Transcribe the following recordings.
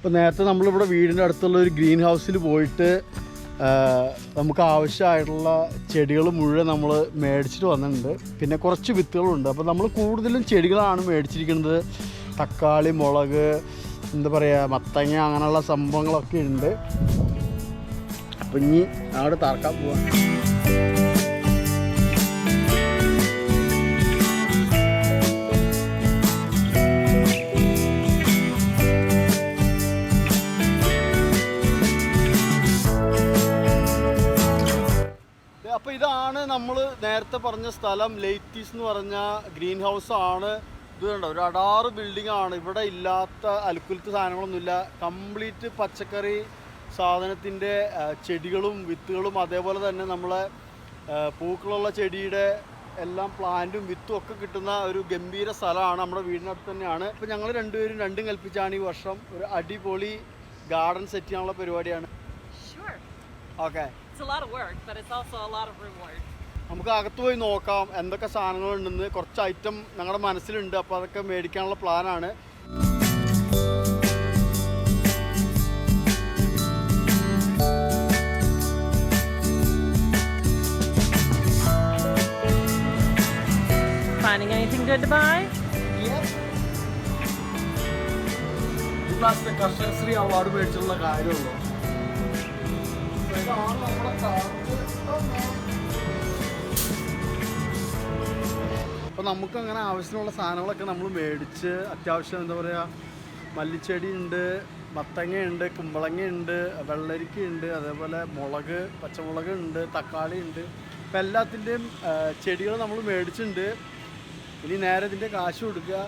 ഇപ്പോൾ നേരത്തെ നമ്മളിവിടെ വീടിൻ്റെ അടുത്തുള്ള ഒരു ഗ്രീൻ ഹൗസിൽ പോയിട്ട് നമുക്ക് ആവശ്യമായിട്ടുള്ള ചെടികൾ മുഴുവൻ നമ്മൾ മേടിച്ചിട്ട് വന്നിട്ടുണ്ട്. പിന്നെ കുറച്ച് വിത്തുകളുണ്ട്. അപ്പോൾ നമ്മൾ കൂടുതലും ചെടികളാണ് മേടിച്ചിരിക്കുന്നത്. തക്കാളി, മുളക്, എന്താ പറയുക, മത്തങ്ങ, അങ്ങനെയുള്ള സംഭവങ്ങളൊക്കെ ഉണ്ട്. അപ്പം ഇനി അവിടെ തറക്കാൻ പോവാം. അപ്പോൾ ഇതാണ് നമ്മൾ നേരത്തെ പറഞ്ഞ സ്ഥലം. ലേറ്റീസ് എന്ന് പറഞ്ഞ ഗ്രീൻ ഹൗസ് ആണ്. ഇത് കണ്ടോ, ഒരു അടാറ് ബിൽഡിംഗ് ആണ്. ഇവിടെ ഇല്ലാത്ത അലുക്കുലത്ത് സാധനങ്ങളൊന്നുമില്ല. കംപ്ലീറ്റ് പച്ചക്കറി സാധനത്തിൻ്റെ ചെടികളും വിത്തുകളും അതേപോലെ തന്നെ നമ്മളെ പൂക്കളുള്ള ചെടിയുടെ എല്ലാം പ്ലാന്റും വിത്തും ഒക്കെ കിട്ടുന്ന ഒരു ഗംഭീര സ്ഥലമാണ്. നമ്മുടെ വീടിനടുത്ത് തന്നെയാണ്. അപ്പോൾ ഞങ്ങൾ രണ്ടും കൽപ്പിച്ചാണ് ഈ വർഷം ഒരു അടിപൊളി ഗാർഡൻ സെറ്റ് ചെയ്യാനുള്ള പരിപാടിയാണ്. ഓക്കെ, നമുക്ക് അകത്ത് പോയി നോക്കാം എന്തൊക്കെ സാധനങ്ങളുണ്ടെന്ന്. കുറച്ച് ഐറ്റം ഞങ്ങളുടെ മനസ്സിലുണ്ട്. അപ്പോൾ അതൊക്കെ മേടിക്കാനുള്ള പ്ലാനാണ്. Finding anything good to buy? Yeah. ഈ പ്രാവശ്യത്തെ കർഷകശ്രീ അവാർഡ് മേടിച്ചുള്ള കാര്യമുള്ളൂ. അപ്പോൾ നമുക്കങ്ങനെ ആവശ്യമുള്ള സാധനങ്ങളൊക്കെ നമ്മൾ മേടിച്ച് അത്യാവശ്യം എന്താ പറയുക, മല്ലിച്ചെടി ഉണ്ട്, മത്തങ്ങയുണ്ട്, കുമ്പളങ്ങയുണ്ട്, വെള്ളരിക്കയുണ്ട്, അതേപോലെ മുളക്, പച്ചമുളക് ഉണ്ട്, തക്കാളി ഉണ്ട്. അപ്പോൾ എല്ലാത്തിൻ്റെയും ചെടികൾ നമ്മൾ മേടിച്ചിട്ടുണ്ട്. ഇനി നേരെ ഇതിൻ്റെ കാശ് കൊടുക്കുക.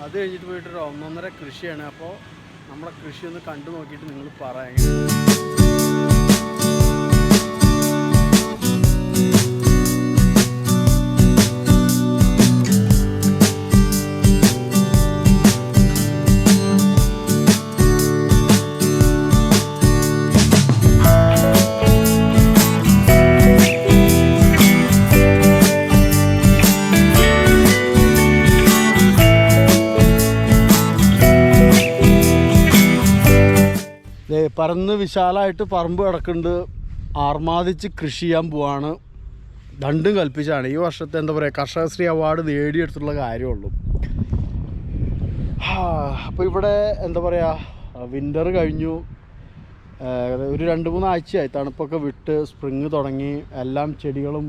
അത് കഴിഞ്ഞിട്ട് പോയിട്ടൊരു 1.5 കൃഷിയാണ്. അപ്പോൾ നമ്മളെ കൃഷി ഒന്ന് കണ്ടു നോക്കിയിട്ട് നിങ്ങൾ പറയാം. പറന്ന് വിശാലമായിട്ട് പറമ്പ് കിടക്കുന്നുണ്ട്. ആർമാദിച്ച് കൃഷി ചെയ്യാൻ പോവാണ്. രണ്ടും കൽപ്പിച്ചാണ്. ഈ വർഷത്തെ എന്താ പറയുക, കർഷകശ്രീ അവാർഡ് നേടിയെടുത്തുള്ള കാര്യമുള്ളൂ. അപ്പോൾ ഇവിടെ എന്താ പറയുക, വിൻ്റർ കഴിഞ്ഞു. ഒരു 2-3 ആഴ്ചയായി തണുപ്പൊക്കെ വിട്ട് സ്പ്രിങ് തുടങ്ങി. എല്ലാം ചെടികളും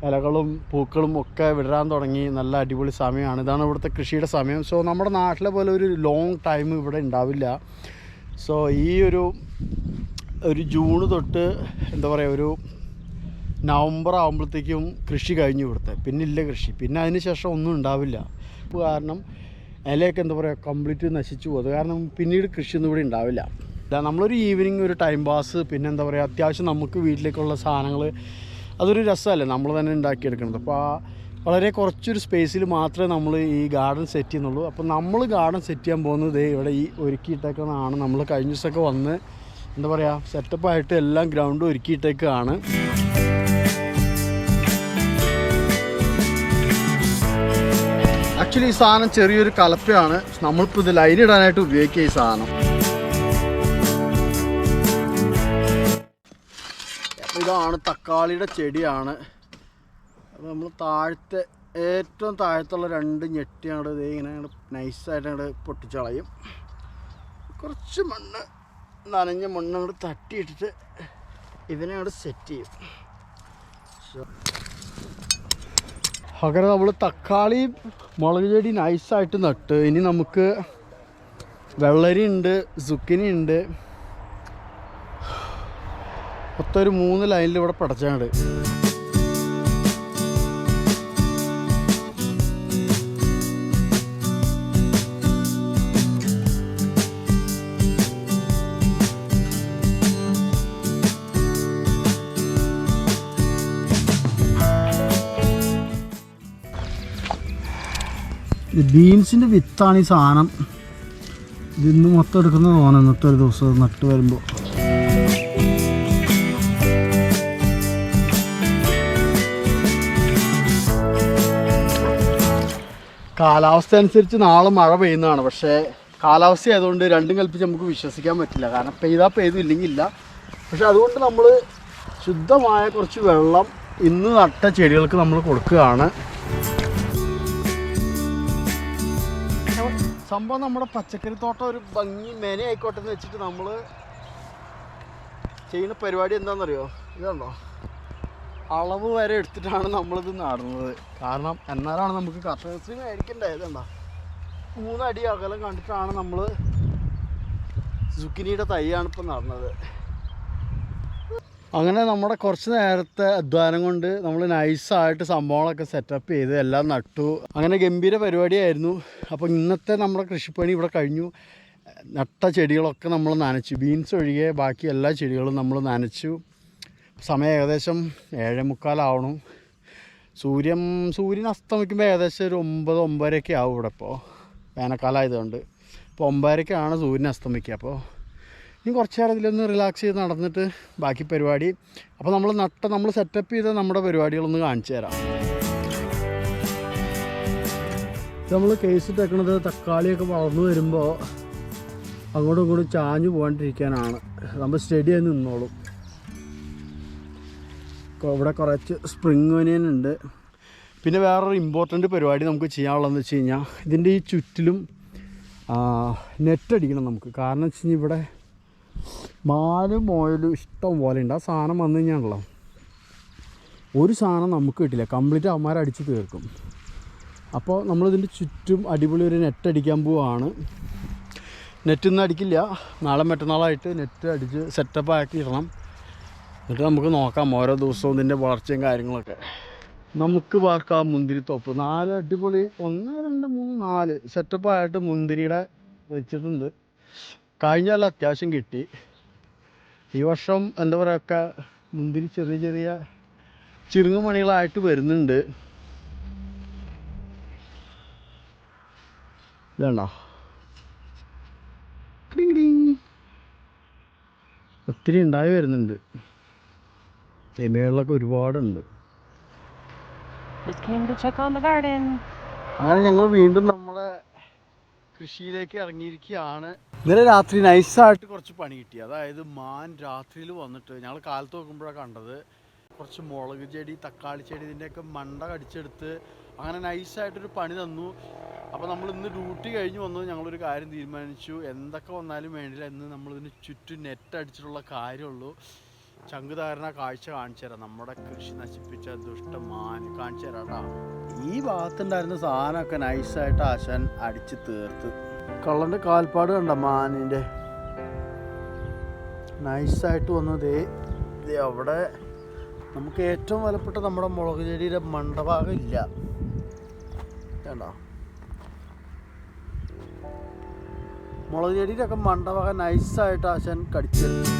ഇലകളും പൂക്കളും ഒക്കെ വിടരാൻ തുടങ്ങി. നല്ല അടിപൊളി സമയമാണ്. ഇതാണ് ഇവിടുത്തെ കൃഷിയുടെ സമയം. സോ നമ്മുടെ നാട്ടിലെ പോലെ ഒരു ലോങ് ടൈം ഇവിടെ ഉണ്ടാവില്ല. സോ ഈ ഒരു ജൂണ് തൊട്ട് എന്താ പറയുക, ഒരു നവംബർ ആകുമ്പോഴത്തേക്കും കൃഷി കഴിഞ്ഞു ഇവിടുത്തെ. പിന്നെ ഇല്ല കൃഷി. പിന്നെ അതിന് ശേഷം ഒന്നും ഉണ്ടാവില്ല. കാരണം ഇലയൊക്കെ എന്താ പറയുക കംപ്ലീറ്റ് നശിച്ചു പോകും. അത് കാരണം പിന്നീട് കൃഷിയൊന്നും ഇവിടെ ഉണ്ടാവില്ല. നമ്മളൊരു ഈവനിങ് ഒരു ടൈം പാസ്, പിന്നെ എന്താ പറയുക അത്യാവശ്യം നമുക്ക് വീട്ടിലേക്കുള്ള സാധനങ്ങൾ അതൊരു രസമല്ലേ നമ്മൾ തന്നെ ഉണ്ടാക്കിയെടുക്കുന്നത്. അപ്പോൾ വളരെ കുറച്ചൊരു സ്പേസിൽ മാത്രമേ നമ്മൾ ഈ ഗാർഡൻ സെറ്റ് ചെയ്യുന്നുള്ളൂ. അപ്പോൾ നമ്മൾ ഗാർഡൻ സെറ്റ് ചെയ്യാൻ പോകുന്നത് ഇവിടെ ഈ ഒരുക്കിയിട്ടേക്കുന്നതാണ്. നമ്മൾ കഴിഞ്ഞ ദിവസമൊക്കെ വന്ന് എന്താ പറയുക സെറ്റപ്പായിട്ട് എല്ലാം ഗ്രൗണ്ട് ഒരുക്കിയിട്ടേക്കാണ്. ആക്ച്വലി ഈ സാധനം ചെറിയൊരു കലപ്പയാണ്. നമ്മളിപ്പോൾ ഇത് ലൈനിടാനായിട്ട് ഉപയോഗിക്കുക ഈ സാധനം. ഇതാണ് തക്കാളിയുടെ ചെടിയാണ്. അപ്പോൾ നമ്മൾ ഏറ്റവും താഴത്തുള്ള 2 ഞെട്ടിയാണ് ഇത് ഇങ്ങനെ നൈസായിട്ട് അങ്ങോട്ട് പൊട്ടിച്ച് കളയും. കുറച്ച് മണ്ണ്, നനഞ്ഞ മണ്ണ് അങ്ങോട്ട് തട്ടിയിട്ടിട്ട് ഇതിനെ അങ്ങോട്ട് സെറ്റ് ചെയ്യും. അങ്ങനെ നമ്മൾ തക്കാളി മുളക് ചെടി നൈസായിട്ട് നട്ട്. ഇനി നമുക്ക് വെള്ളരി ഉണ്ട്, സുക്കിനി ഉണ്ട്. മൊത്തം ഒരു 3 ലൈനിൽ ഇവിടെ പടച്ചാണ്ട്. ബീൻസിൻ്റെ വിത്താണ് ഈ സാധനം. ഇതിന്ന് മൊത്തം എടുക്കുന്നത് തോന്നുന്നു ഇന്നത്തെ ഒരു ദിവസം നട്ട് വരുമ്പോൾ. കാലാവസ്ഥ അനുസരിച്ച് നാളെ മഴ പെയ്യുന്നതാണ്. പക്ഷേ കാലാവസ്ഥ ആയതുകൊണ്ട് രണ്ടും കൽപ്പിച്ച് നമുക്ക് വിശ്വസിക്കാൻ പറ്റില്ല. കാരണം പെയ്താൽ പെയ്തു ഇല്ലെങ്കിൽ ഇല്ല. പക്ഷെ അതുകൊണ്ട് നമ്മൾ ശുദ്ധമായ കുറച്ച് വെള്ളം ഇന്ന് നട്ട ചെടികൾക്ക് നമ്മൾ കൊടുക്കുകയാണ്. സംഭവം നമ്മുടെ പച്ചക്കറി തോട്ടം ഒരു ഭംഗി മെനയായിക്കോട്ടെ എന്ന് വെച്ചിട്ട് നമ്മൾ ചെയ്യുന്ന പരിപാടി എന്താണെന്നറിയോ? ഇതുണ്ടോ, അളവ് വരെ എടുത്തിട്ടാണ് നമ്മളിത് നടുന്നത്. കാരണം എന്നാലാണ് നമുക്ക് കർഷകശ്രീ മേടിക്കണ്ടായത്. എന്താ 3 അടി അകലം കണ്ടിട്ടാണ് നമ്മൾ സുക്കിനിയുടെ തൈയാണ് ഇപ്പം നടന്നത്. അങ്ങനെ നമ്മുടെ കുറച്ച് നേരത്തെ അധ്വാനം കൊണ്ട് നമ്മൾ നൈസായിട്ട് സംഭവങ്ങളൊക്കെ സെറ്റപ്പ് ചെയ്ത് എല്ലാം നട്ടു. അങ്ങനെ ഗംഭീര പരിപാടിയായിരുന്നു. അപ്പോൾ ഇന്നത്തെ നമ്മുടെ കൃഷിപ്പണി ഇവിടെ കഴിഞ്ഞു. നട്ട ചെടികളൊക്കെ നമ്മൾ നനച്ചു, ബീൻസ് ഒഴികെ ബാക്കി എല്ലാ ചെടികളും നമ്മൾ നനച്ചു. സമയം ഏകദേശം 7:45 സൂര്യൻ അസ്തമിക്കുമ്പോൾ ഏകദേശം ഒരു 9-9:30 ആവും ഇവിടെ. ഇപ്പോൾ വേനൽക്കാലം ആയതുകൊണ്ട് ഇപ്പോൾ 9:30 സൂര്യൻ അസ്തമിക്കുക. അപ്പോൾ ഇനി കുറച്ച് നേരം ഇതിലൊന്ന് റിലാക്സ് ചെയ്ത് നടന്നിട്ട് ബാക്കി പരിപാടി. അപ്പോൾ നമ്മൾ സെറ്റപ്പ് ചെയ്ത നമ്മുടെ പരിപാടികളൊന്ന് കാണിച്ചു തരാം. നമ്മൾ കേസ് ഇട്ടേക്കണത് തക്കാളിയൊക്കെ വളർന്നു വരുമ്പോൾ അങ്ങോട്ടും ഇങ്ങോട്ടും ചാഞ്ഞു പോകാണ്ടിരിക്കാനാണ്. നമ്മൾ സ്റ്റഡി ആയി നിന്നോളും. ഇവിടെ കുറച്ച് സ്പ്രിങ് ഒനിയൻ ഉണ്ട്. പിന്നെ വേറൊരു ഇമ്പോർട്ടൻ്റ് പരിപാടി നമുക്ക് ചെയ്യാനുള്ളതെന്ന് വെച്ച് കഴിഞ്ഞാൽ ഇതിൻ്റെ ഈ ചുറ്റിലും നെറ്റ് അടിക്കണം നമുക്ക്. കാരണം വെച്ച് കഴിഞ്ഞാൽ ഇവിടെ മാനും ഓയിലും ഇഷ്ടം പോലെ ഉണ്ട്. ആ സാധനം വന്നു കഴിഞ്ഞാണല്ലോ ഒരു സാധനം നമുക്ക് കിട്ടില്ല, കംപ്ലീറ്റ് അവന്മാരെ അടിച്ച് തീർക്കും. അപ്പോൾ നമ്മളിതിൻ്റെ ചുറ്റും അടിപൊളി ഒരു നെറ്റ് അടിക്കാൻ പോവുകയാണ്. നെറ്റ് ഇന്ന് അടിക്കില്ല, നാളെ മറ്റന്നാളായിട്ട് നെറ്റ് അടിച്ച് സെറ്റപ്പ് ആക്കി ഇടണം. എന്നിട്ട് നമുക്ക് നോക്കാം ഓരോ ദിവസവും ഇതിൻ്റെ വളർച്ചയും കാര്യങ്ങളൊക്കെ. നമുക്ക് പാർക്കാം മുന്തിരിത്തോപ്പ്. 4 അടിപൊളി 1 2 3 4 സെറ്റപ്പായിട്ട് മുന്തിരിയുടെ വെച്ചിട്ടുണ്ട്. കഴിഞ്ഞാൽ അത്യാവശ്യം കിട്ടി. ഈ വർഷം എന്താ പറയുക, മുന്തിരി ചെറിയ ചെറിയ ചിറുങ്ങുമണികളായിട്ട് വരുന്നുണ്ട്. ഇതാണ്ടോ, ഒത്തിരി ഉണ്ടായി വരുന്നുണ്ട്. മേളിലൊക്കെ ഒരുപാടുണ്ട്. അങ്ങനെ ഞങ്ങൾ വീണ്ടും നമ്മളെ കൃഷിയിലേക്ക് ഇറങ്ങിയിരിക്കുകയാണ്. ഇന്നലെ രാത്രി നൈസായിട്ട് കുറച്ച് പണി കിട്ടി. അതായത് മാൻ രാത്രിയിൽ വന്നിട്ട് ഞങ്ങൾ കാലത്ത് നോക്കുമ്പോഴാണ് കണ്ടത്. കുറച്ച് മുളക് ചെടി, തക്കാളി ചെടി, ഇതിൻ്റെയൊക്കെ മണ്ട കടിച്ചെടുത്ത് അങ്ങനെ നൈസായിട്ടൊരു പണി തന്നു. അപ്പോൾ നമ്മൾ ഇന്ന് ഡ്യൂട്ടി കഴിഞ്ഞ് വന്നു. ഞങ്ങളൊരു കാര്യം തീരുമാനിച്ചു, എന്തൊക്കെ വന്നാലും വേണ്ടില്ല, ഇന്ന് നമ്മളിതിന് ചുറ്റും നെറ്റ് അടിച്ചിട്ടുള്ള കാര്യമുള്ളൂ. ചങ്കുതാരണ കാഴ്ച കാണിച്ചു തരാം. നമ്മുടെ കൃഷി നശിപ്പിച്ച ദുഷ്ടമാൻ കാണിച്ചു തരാം കേട്ടോ. ഈ ഭാഗത്തുണ്ടായിരുന്ന സാധനമൊക്കെ നൈസായിട്ട് ആശാൻ അടിച്ച് തീർത്ത്. കള്ളൻ്റെ കാൽപ്പാട് കണ്ട മാനിൻ്റെ നൈസായിട്ട് വന്നതേ അവിടെ. നമുക്ക് ഏറ്റവും വിലപ്പെട്ട നമ്മുടെ മുളക് ചെടിയുടെ മണ്ടഭാഗം ഇല്ല, വേണ്ട. മുളക് ചെടിയുടെ ഒക്കെ മണ്ടഭാഗം നൈസായിട്ട് ആശാൻ കടിച്ചെടുത്തു.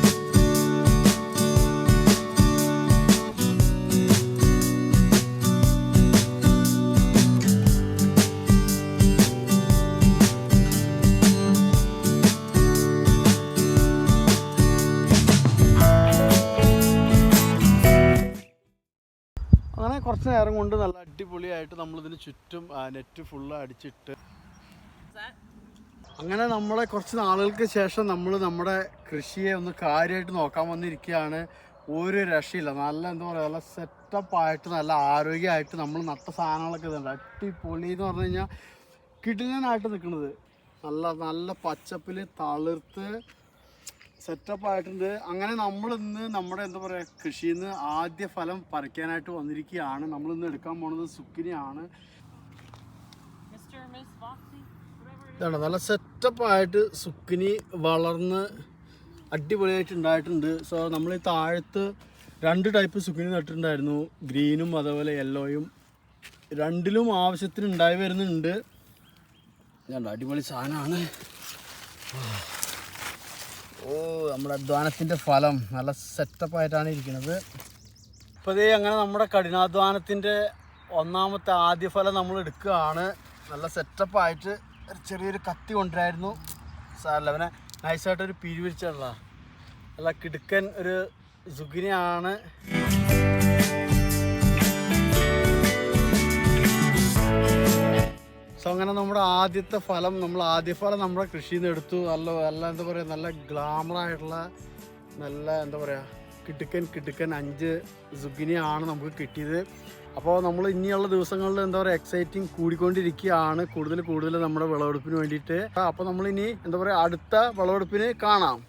അങ്ങനെ കുറച്ച് നേരം കൊണ്ട് നല്ല അടിപൊളിയായിട്ട് നമ്മളിതിന് ചുറ്റും നെറ്റ് ഫുള്ള് അടിച്ചിട്ട്, അങ്ങനെ നമ്മളെ കുറച്ച് നാളുകൾക്ക് ശേഷം നമ്മൾ നമ്മുടെ കൃഷിയെ ഒന്ന് കാര്യമായിട്ട് നോക്കാൻ വന്നിരിക്കുകയാണ്. ഒരു രക്ഷയില്ല. നല്ല എന്താ പറയുക, നല്ല സെറ്റപ്പായിട്ട് നല്ല ആരോഗ്യമായിട്ട് നമ്മൾ നട്ട സാധനങ്ങളൊക്കെ ഇതുണ്ട്. അടിപൊളി എന്ന് പറഞ്ഞു കഴിഞ്ഞാൽ കിടിലനായിട്ട് നിൽക്കുന്നത്. നല്ല നല്ല പച്ചപ്പിൽ തളിർത്ത് സെറ്റപ്പായിട്ടുണ്ട്. അങ്ങനെ നമ്മളിന്ന് നമ്മുടെ എന്താ പറയുക കൃഷിയിൽ നിന്ന് ആദ്യ ഫലം പറിക്കാനായിട്ട് വന്നിരിക്കുകയാണ്. നമ്മളിന്ന് എടുക്കാൻ പോണത് സുക്കിനിയാണ്. ഇതാണ് നല്ല സെറ്റപ്പായിട്ട് സുക്കിനി വളർന്ന് അടിപൊളിയായിട്ട് ഉണ്ടായിട്ടുണ്ട്. സോ നമ്മൾ ഈ താഴത്ത് 2 ടൈപ്പ് സുക്കിനി നട്ടിട്ടുണ്ടായിരുന്നു, ഗ്രീനും അതേപോലെ യെല്ലോയും. രണ്ടിലും ആവശ്യത്തിന് ഉണ്ടായി വരുന്നുണ്ട്. അടിപൊളി സാധനമാണ്. ഓ, നമ്മുടെ അധ്വാനത്തിൻ്റെ ഫലം നല്ല സെറ്റപ്പായിട്ടാണ് ഇരിക്കുന്നത്. അപ്പോൾ ഇതേ അങ്ങനെ നമ്മുടെ കഠിനാധ്വാനത്തിൻ്റെ ഒന്നാമത്തെ ആദ്യ ഫലം നമ്മൾ എടുക്കുകയാണ്. നല്ല സെറ്റപ്പായിട്ട് ചെറിയൊരു കത്തി കൊണ്ടുവരായിരുന്നു. സാറല്ല, അവനെ നൈസായിട്ടൊരു പിരിവിരിച്ചുള്ള നല്ല കിടുക്കൻ ഒരു സുഗിനിയാണ്. സോ അങ്ങനെ നമ്മുടെ ആദ്യത്തെ ഫലം ആദ്യ ഫലം നമ്മുടെ കൃഷിയിൽ നിന്ന് എടുത്തു. നല്ല എന്താ പറയുക, നല്ല ഗ്ലാമറായിട്ടുള്ള നല്ല എന്താ പറയുക കിടുക്കൻ 5 സുഗിനിയാണ് നമുക്ക് കിട്ടിയത്. അപ്പോൾ നമ്മൾ ഇനിയുള്ള ദിവസങ്ങളിൽ എന്താ പറയുക എക്സൈറ്റിങ് കൂടിക്കൊണ്ടിരിക്കുകയാണ്, കൂടുതൽ നമ്മുടെ വിളവെടുപ്പിന് വേണ്ടിയിട്ട്. അപ്പോൾ നമ്മളിനി എന്താ പറയുക അടുത്ത വിളവെടുപ്പിന് കാണാം.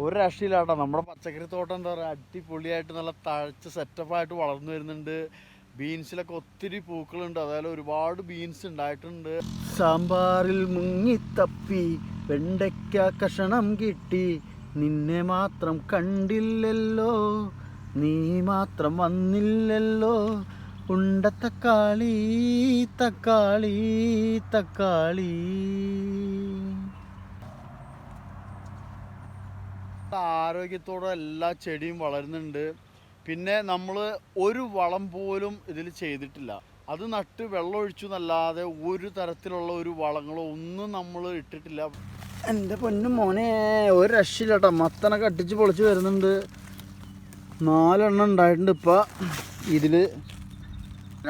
ഒരു രക്ഷയില്ലാട്ടോ, നമ്മുടെ പച്ചക്കറി തോട്ടം എന്താ പറയുക അടിപൊളിയായിട്ട് നല്ല തഴച്ച് സെറ്റപ്പായിട്ട് വളർന്നു വരുന്നുണ്ട്. ബീൻസിലൊക്കെ ഒത്തിരി പൂക്കളുണ്ട്, അതായത് ഒരുപാട് ബീൻസ് ഉണ്ടായിട്ടുണ്ട്. സാമ്പാറിൽ മുങ്ങിത്തപ്പി വെണ്ടയ്ക്ക കഷണം കിട്ടി, നിന്നെ മാത്രം കണ്ടില്ലല്ലോ, നീ മാത്രം വന്നില്ലല്ലോ, ഉണ്ട തക്കാളി തക്കാളി തക്കാളി. ആരോഗ്യത്തോടെ എല്ലാ ചെടിയും വളരുന്നുണ്ട്. പിന്നെ നമ്മൾ ഒരു വളം പോലും ഇതിൽ ചെയ്തിട്ടില്ല. അത് നട്ട് വെള്ളമൊഴിച്ചു എന്നല്ലാതെ ഒരു തരത്തിലുള്ള ഒരു വളങ്ങളോ ഒന്നും നമ്മൾ ഇട്ടിട്ടില്ല. എൻ്റെ പൊന്നു മോനെ ഒരു രക്ഷയില്ല കേട്ടോ, മത്തനൊക്കെ അടിച്ച് പൊളിച്ച് വരുന്നുണ്ട്. 4 എണ്ണം ഉണ്ടായിട്ടുണ്ട്. ഇപ്പം ഇതിൽ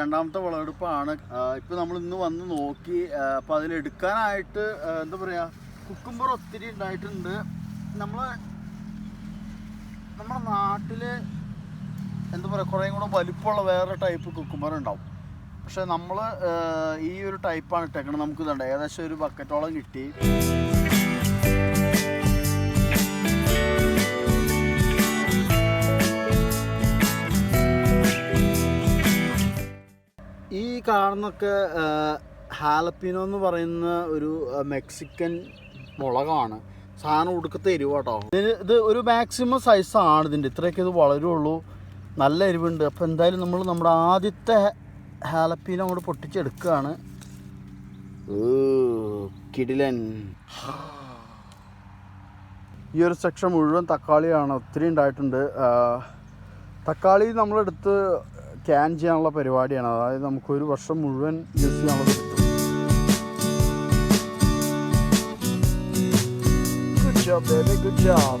രണ്ടാമത്തെ വിളവെടുപ്പാണ്. ഇപ്പം നമ്മൾ ഇന്ന് വന്ന് നോക്കി. അപ്പം അതിലെടുക്കാനായിട്ട് എന്താ പറയുക കുക്കുംബർ ഒത്തിരി ഉണ്ടായിട്ടുണ്ട്. നമ്മുടെ നാട്ടിൽ എന്താ പറയുക കുറേ കൂടെ വലിപ്പമുള്ള വേറെ ടൈപ്പ് കുക്കുംബർ ഉണ്ടാവും. പക്ഷെ നമ്മൾ ഈ ഒരു ടൈപ്പാണ് ഇട്ടേക്കുന്നത്. നമുക്ക് ഇതുണ്ട് ഏകദേശം ഒരു ബക്കറ്റോളം കിട്ടി. ഈ കാണുന്നൊക്കെ ഹാലപ്പീനോ എന്ന് പറയുന്ന ഒരു മെക്സിക്കൻ മുളകാണ്. സാധനം ഉടുക്കത്തെ എരിവ് കേട്ടോ. ഇത് ഒരു മാക്സിമം സൈസാണ് ഇതിൻ്റെ, ഇത്രയൊക്കെ ഇത് വളരുള്ളൂ. നല്ല എരിവുണ്ട്. അപ്പോൾ എന്തായാലും നമ്മൾ നമ്മുടെ ആദ്യത്തെ ഹാലപ്പീനോ അങ്ങോട്ട് പൊട്ടിച്ചെടുക്കുകയാണ്. കിടിലൻ. ഈ ഒരു സെക്ഷൻ മുഴുവൻ തക്കാളിയാണ്, ഒത്തിരി ഉണ്ടായിട്ടുണ്ട്. തക്കാളി നമ്മളെടുത്ത് ക്യാൻ ചെയ്യാനുള്ള പരിപാടിയാണ്. അതായത് നമുക്കൊരു വർഷം മുഴുവൻ യൂസ് ചെയ്യാനുള്ളത് കിട്ടും. Good job, baby. Good job.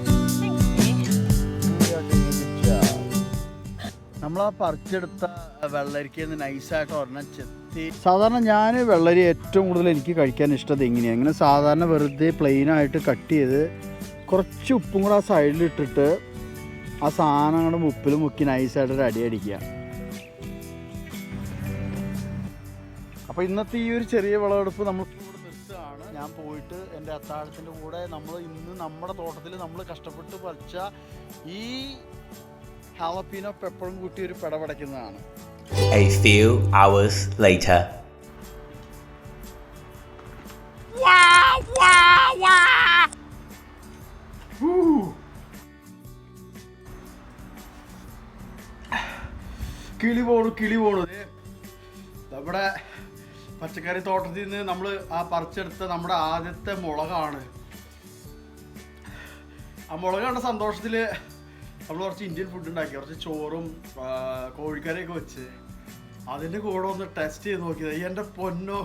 നമ്മളാ പറിച്ചെടുത്ത വെള്ളരിക്കന്ന് നൈസായിട്ട് ഒരെണ്ണം ചെത്തി. സാധാരണ ഞാൻ വെള്ളരി ഏറ്റവും കൂടുതൽ എനിക്ക് കഴിക്കാൻ ഇഷ്ടം എങ്ങനെയാണ്, ഇങ്ങനെ സാധാരണ വെറുതെ പ്ലെയിനായിട്ട് കട്ട് ചെയ്ത് കുറച്ച് ഉപ്പും കൂടെ ആ സൈഡിലിട്ടിട്ട് ആ സാധനം അങ്ങോട്ട് ഉപ്പിൽ മുക്കി നൈസായിട്ടൊരു അടിക്കുക. അപ്പോൾ ഇന്നത്തെ ഈ ഒരു ചെറിയ വിളവെടുപ്പ് നമ്മൾ നിർത്തുകയാണ്. ഞാൻ പോയിട്ട് എൻ്റെ അത്താഴത്തിൻ്റെ കൂടെ ഇന്ന് നമ്മുടെ തോട്ടത്തിൽ നമ്മൾ കഷ്ടപ്പെട്ട് പറിച്ച ഈ ഹാലപ്പീനോ പെപ്പറും കൂട്ടി ഒരു പിടപെടയ്ക്കുന്നതാണ്. A few hours later. കിളി പോണു. നമ്മുടെ പച്ചക്കറി തോട്ടത്തിൽ നിന്ന് നമ്മൾ ആ പറിച്ചെടുത്ത നമ്മുടെ ആദ്യത്തെ മുളകാണ്. ആ മുളക് കണ്ട സന്തോഷത്തിൽ നമ്മൾ കുറച്ച് ഇന്ത്യൻ ഫുഡ് ഉണ്ടാക്കി, കുറച്ച് ചോറും കോഴിക്കറിയൊക്കെ വെച്ച് അതിൻ്റെ കൂടെ ഒന്ന് ടെസ്റ്റ് ചെയ്ത് നോക്കിയത്. എൻ്റെ പൊന്നോ,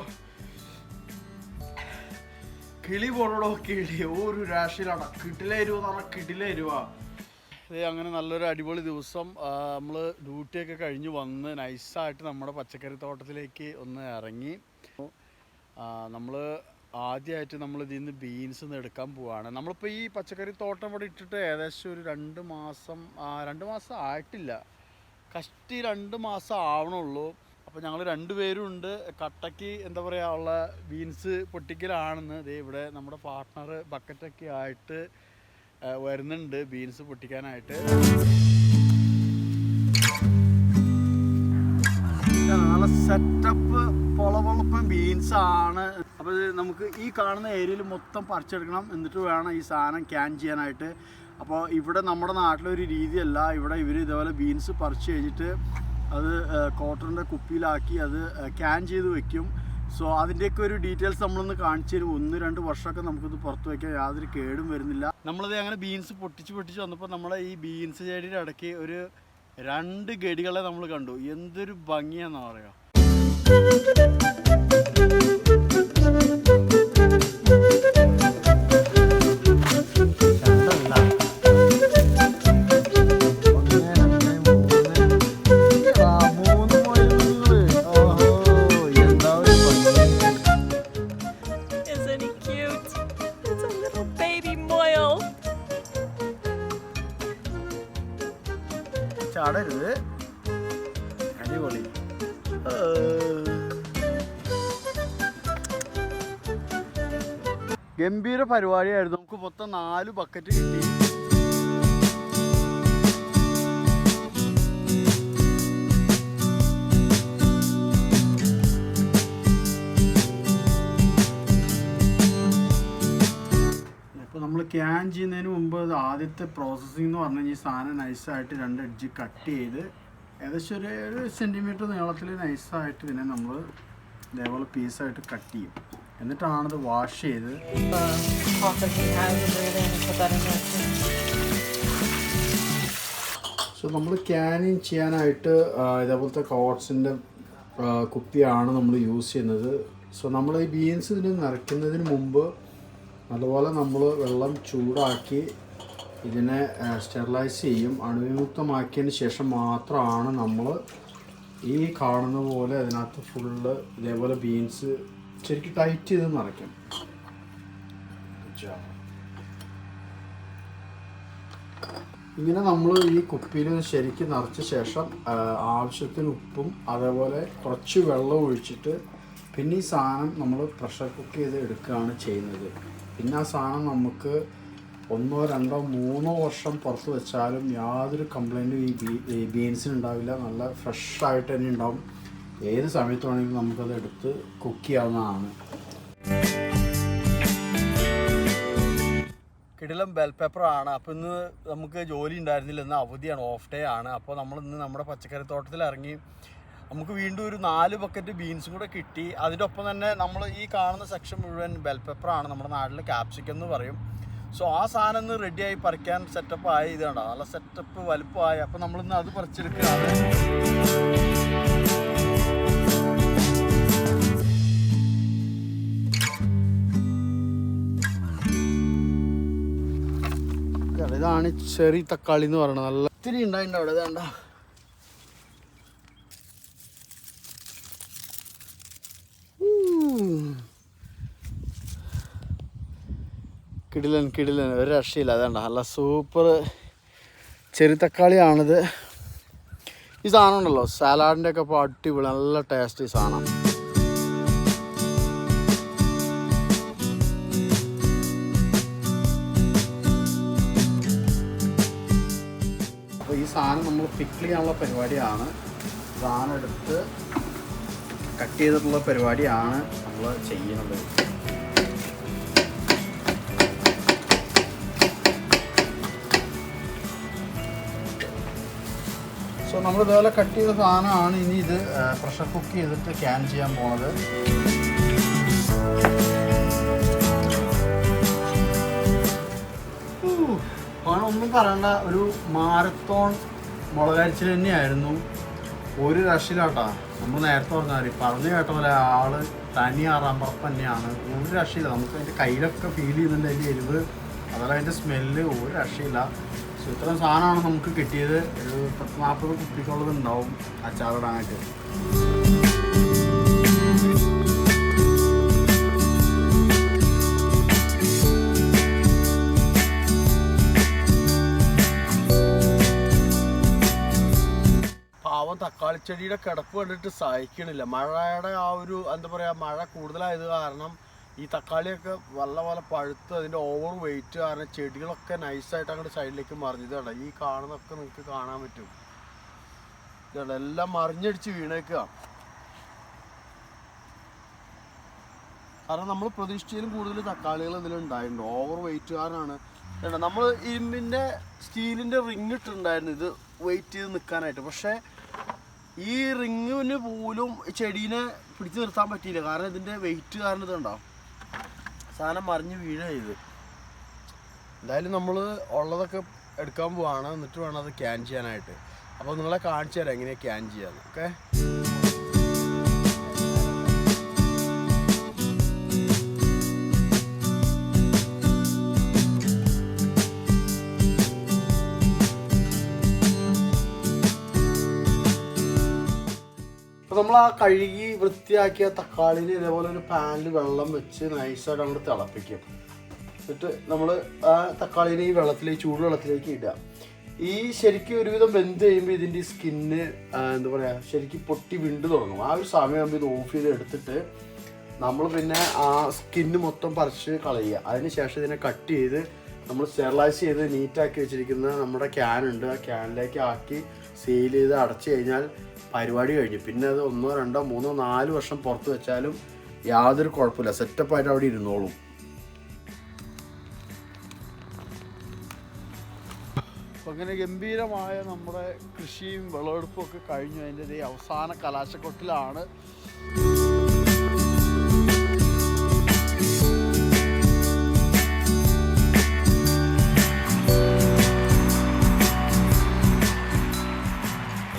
കിളി പോണോടോ കിളി, ഒരു രാശിയിലാണ്. കിടിലേരുവെന്ന് പറഞ്ഞാൽ കിടിലേരുവാ. അങ്ങനെ നല്ലൊരു അടിപൊളി ദിവസം. നമ്മൾ ഡ്യൂട്ടിയൊക്കെ കഴിഞ്ഞ് വന്ന് നൈസായിട്ട് നമ്മുടെ പച്ചക്കറി തോട്ടത്തിലേക്ക് ഒന്ന് ഇറങ്ങി. നമ്മൾ ആദ്യമായിട്ട് നമ്മൾ ഇതിൽ നിന്ന് ബീൻസ് എടുക്കാൻ പോവുകയാണ്. നമ്മളിപ്പോൾ ഈ പച്ചക്കറി തോട്ടം ഇവിടെ ഇട്ടിട്ട് ഏകദേശം ഒരു 2 മാസം ആയിട്ടില്ല, കഷ്ടി 2 മാസം ആവണുള്ളൂ. അപ്പോൾ ഞങ്ങൾ 2 പേരും ഉണ്ട്. കട്ടയ്ക്ക് എന്താ പറയുക ഉള്ള ബീൻസ് പൊട്ടിക്കലാണെന്ന്. ദേ ഇവിടെ നമ്മുടെ പാർട്ട്ണർ ബക്കറ്റൊക്കെ ആയിട്ട് വരുന്നുണ്ട് ബീൻസ് പൊട്ടിക്കാനായിട്ട്. നല്ല സെറ്റപ്പ് പൊളപൊളപ്പം ബീൻസാണ്. അപ്പോൾ നമുക്ക് ഈ കാണുന്ന ഏരിയയിൽ മൊത്തം പറിച്ചെടുക്കണം, എന്നിട്ട് വേണം ഈ സാധനം ക്യാൻ ചെയ്യാനായിട്ട്. അപ്പോൾ ഇവിടെ നമ്മുടെ നാട്ടിലൊരു രീതിയല്ല. ഇവിടെ ഇവർ ഇതേപോലെ ബീൻസ് പറിച്ച് കഴിഞ്ഞിട്ട് അത് കോട്ടൻ്റെ കുപ്പിയിലാക്കി അത് ക്യാൻ ചെയ്ത് വെക്കും. സോ അതിൻ്റെയൊക്കെ ഒരു ഡീറ്റെയിൽസ് നമ്മളൊന്ന് കാണിച്ചു തരും. 1-2 വർഷമൊക്കെ നമുക്കിത് പുറത്ത് വയ്ക്കാൻ യാതൊരു കേടും വരുന്നില്ല. നമ്മളിത് അങ്ങനെ ബീൻസ് പൊട്ടിച്ച് വന്നപ്പോൾ നമ്മളെ ഈ ബീൻസ് ചെടിയുടെ ഇടയ്ക്ക് ഒരു 2 ഗഡികളെ നമ്മൾ കണ്ടു. എന്തൊരു ഭംഗിയാണെന്ന് പറയുക. ചാടരുത്. അടിപൊളി. ഗംഭീര പരിപാടിയായിരുന്നു. നമുക്ക് മൊത്തം 4 ബക്കറ്റ് കിട്ടി. ഇപ്പോൾ നമ്മൾ ക്യാൻ ചെയ്യുന്നതിന് മുമ്പ് ആദ്യത്തെ പ്രോസസ്സിംഗ് എന്ന് പറഞ്ഞു കഴിഞ്ഞാൽ ഈ സാധനം നൈസായിട്ട് 2 എഡ്ജ് കട്ട് ചെയ്ത് ഏകദേശം ഒരു സെൻറ്റിമീറ്റർ നീളത്തിൽ നൈസായിട്ട് ഇതിനെ നമ്മൾ ഇതേപോലെ പീസായിട്ട് കട്ട് ചെയ്യും. എന്നിട്ടാണത് വാഷ് ചെയ്ത് സോ നമ്മൾ ക്യാനിങ് ചെയ്യാനായിട്ട് ഇതേപോലത്തെ കോട്ട്സിൻ്റെ കുപ്പിയാണ് നമ്മൾ യൂസ് ചെയ്യുന്നത്. സോ നമ്മൾ ഈ ബീൻസ് ഇതിന് നിറയ്ക്കുന്നതിന് മുമ്പ് അതുപോലെ നമ്മൾ വെള്ളം ചൂടാക്കി ഇതിനെ സ്റ്റെറിലൈസ് ചെയ്യും. അണുവിമുക്തമാക്കിയതിന് ശേഷം മാത്രമാണ് നമ്മൾ ഈ കാണുന്ന പോലെ അതിനകത്ത് ഫുള്ള് ഇതേപോലെ ബീൻസ് ശരിക്കും ടൈറ്റ് ചെയ്ത് നിറയ്ക്കും. ഇങ്ങനെ നമ്മൾ ഈ കുപ്പിയിൽ ശരിക്കും നിറച്ച ശേഷം ആവശ്യത്തിന് ഉപ്പും അതേപോലെ കുറച്ച് വെള്ളം ഒഴിച്ചിട്ട് പിന്നെ ഈ സാധനം നമ്മൾ പ്രഷർ കുക്ക് ചെയ്ത് എടുക്കുകയാണ് ചെയ്യുന്നത്. പിന്നെ ആ സാധനം നമുക്ക് 1, 2, 3 വർഷം പുറത്ത് വെച്ചാലും യാതൊരു കംപ്ലൈൻറ്റും ഈ ബീൻസിന് ഉണ്ടാവില്ല. നല്ല ഫ്രഷായിട്ട് തന്നെ ഉണ്ടാവും. ഏത് സമയത്ത് വേണമെങ്കിലും നമുക്കത് എടുത്ത് കുക്ക് ചെയ്യാവുന്നതാണ്. കിടിലം ബെൽ പെപ്പറാണ്. അപ്പോൾ ഇന്ന് നമുക്ക് ജോലി ഉണ്ടായിരുന്നില്ല, ഇന്ന് അവധിയാണ്, ഓഫ് ഡേ ആണ്. അപ്പോൾ നമ്മൾ ഇന്ന് നമ്മുടെ പച്ചക്കറി തോട്ടത്തിൽ ഇറങ്ങി നമുക്ക് വീണ്ടും ഒരു 4 ബക്കറ്റ് ബീൻസും കൂടെ കിട്ടി. അതിൻ്റെ ഒപ്പം തന്നെ നമ്മൾ ഈ കാണുന്ന സെക്ഷൻ മുഴുവൻ ബെൽ പെപ്പറാണ്, നമ്മുടെ നാട്ടിൽ ക്യാപ്സിക്കം എന്ന് പറയും. സോ ആ സാധനം ഇന്ന് റെഡിയായി പറിക്കാൻ സെറ്റപ്പായി. ഇത് കണ്ടോ, നല്ല സെറ്റപ്പ് വലുപ്പമായി. അപ്പോൾ നമ്മളിന്ന് അത് പറിച്ചെടുക്കുകയാണ്. ഇതാണ് ചെറി തക്കാളി എന്ന് പറയുന്നത്. നല്ല ഒത്തിരി ഉണ്ടായിട്ടുണ്ട് അവിടെ. ഇതാണ്ട കിടിലൻ കിടിലൻ, ഒരു രക്ഷയില്ല. അതാണ്ട നല്ല സൂപ്പർ ചെറി തക്കാളിയാണിത്. ഈ സാധനം ഉണ്ടല്ലോ സാലാഡിൻ്റെ ഒക്കെ ഇപ്പോൾ അടിപൊളി, നല്ല ടേസ്റ്റ് ഈ സാധനം. അപ്പോൾ ഈ സാധനം നമ്മൾ പിക്കിൾ ചെയ്യാനുള്ള പരിപാടിയാണ്. സാധനം എടുത്ത് കട്ട് ചെയ്തിട്ടുള്ള പരിപാടിയാണ് നമ്മൾ ചെയ്യുന്നത്. സോ നമ്മൾ ഇതുപോലെ കട്ട് ചെയ്ത സാധനമാണ് ഇനി ഇത് പ്രഷർ കുക്ക് ചെയ്തിട്ട് ക്യാൻ ചെയ്യാൻ പോണത്. ഒന്നും പറയണ്ട, ഒരു മാരത്തോൺ മുളകരിച്ചിൽ തന്നെയായിരുന്നു. ഒരു രക്ഷയിലാട്ടാ. നമ്മൾ നേരത്തെ പറഞ്ഞാൽ പറഞ്ഞു കേട്ട പോലെ ആള് തനി ആറാമ്പറപ്പ് തന്നെയാണ്. ഒരു രക്ഷയില്ല. നമുക്ക് അതിൻ്റെ കയ്യിലൊക്കെ ഫീൽ ചെയ്യുന്നുണ്ട് അതിൻ്റെ എരിവ്, അതുപോലെ അതിൻ്റെ സ്മെല്ല്. ഒരു രക്ഷയില്ല. സോ ഇത്രയും സാധനമാണ് നമുക്ക് കിട്ടിയത്. ഒരു 40 കുപ്പിക്കുള്ളത് ഉണ്ടാവും അച്ചാറിടാനായിട്ട്. പാവം തക്കാളിച്ചെടിയുടെ കിടപ്പ് കണ്ടിട്ട് സഹിക്കണില്ല. മഴയുടെ ആ ഒരു എന്താ പറയുക, മഴ കൂടുതലായത് കാരണം ഈ തക്കാളിയൊക്കെ നല്ല പോലെ പഴുത്ത് അതിൻ്റെ ഓവർ വെയിറ്റ് കാരണം ചെടികളൊക്കെ നൈസായിട്ട് അങ്ങോട്ട് സൈഡിലേക്ക് മറിഞ്ഞത് കണ്ട. ഈ കാണുന്നതൊക്കെ നിങ്ങൾക്ക് കാണാൻ പറ്റും. ഇതുണ്ട്, എല്ലാം മറിഞ്ഞടിച്ച് വീണേക്കുക. കാരണം നമ്മൾ പ്രതീക്ഷിച്ചതിലും കൂടുതൽ തക്കാളികൾ ഇതിലുണ്ടായിട്ടുണ്ട്. ഓവർ വെയിറ്റ് കാരണമാണ്. നമ്മൾ ഇരുമ്പിൻ്റെ സ്റ്റീലിൻ്റെ റിങ് ഇട്ടിട്ടുണ്ടായിരുന്നു ഇത് വെയിറ്റ് ചെയ്ത് നിൽക്കാനായിട്ട്. പക്ഷേ ഈ റിങ്ങിന് പോലും ചെടീനെ പിടിച്ച് നിർത്താൻ പറ്റിയില്ല. കാരണം ഇതിൻ്റെ വെയിറ്റ് കാരണം ഇതുണ്ടാവും, സാധനം മറിഞ്ഞ് വീഴുക ചെയ്ത്. എന്തായാലും നമ്മൾ ഉള്ളതൊക്കെ എടുക്കാൻ പോവാണ്, എന്നിട്ട് വേണം അത് ക്യാൻ ചെയ്യാനായിട്ട്. അപ്പോൾ നിങ്ങളെ കാണിച്ചു തരാം എങ്ങനെയാണ് ക്യാൻ ചെയ്യാന്ന്. ഓക്കെ, നമ്മൾ ആ കഴുകി വൃത്തിയാക്കിയ തക്കാളിന് ഇതേപോലെ ഒരു പാനിൽ വെള്ളം വെച്ച് നൈസായിട്ട് അങ്ങോട്ട് തിളപ്പിക്കും. എന്നിട്ട് നമ്മൾ ആ തക്കാളിനെ ഈ വെള്ളത്തിലേക്ക്, ചൂടുവെള്ളത്തിലേക്ക് ഇടുക. ഈ ശരിക്കും ഒരുവിധം വെന്ത് കഴിയുമ്പോൾ ഇതിൻ്റെ ഈ സ്കിന്ന് എന്താ പറയുക ശരിക്കും പൊട്ടി വിണ്ടു തുടങ്ങും. ആ ഒരു സമയമാകുമ്പോൾ ഇത് ഓഫ് ചെയ്ത് എടുത്തിട്ട് നമ്മൾ പിന്നെ ആ സ്കിന്ന് മൊത്തം പറിച്ച് കളയുക. അതിന് ശേഷം ഇതിനെ കട്ട് ചെയ്ത് നമ്മൾ സ്റ്റെറിലൈസ് ചെയ്ത് നീറ്റാക്കി വെച്ചിരിക്കുന്ന നമ്മുടെ ക്യാനുണ്ട്, ആ ക്യാനിലേക്ക് ആക്കി സീൽ ചെയ്ത് അടച്ചു കഴിഞ്ഞാൽ പരിപാടി കഴിഞ്ഞു. പിന്നെ അത് 1, 2, 3, 4 വർഷം പുറത്ത് വെച്ചാലും യാതൊരു കുഴപ്പമില്ല, സെറ്റപ്പായിട്ട് അവിടെ ഇരുന്നോളും. അപ്പം അങ്ങനെ ഗംഭീരമായ നമ്മുടെ കൃഷിയും വിളവെടുപ്പും ഒക്കെ കഴിഞ്ഞു. അതിൻ്റെ അവസാന കലാശക്കൊട്ടിലാണ്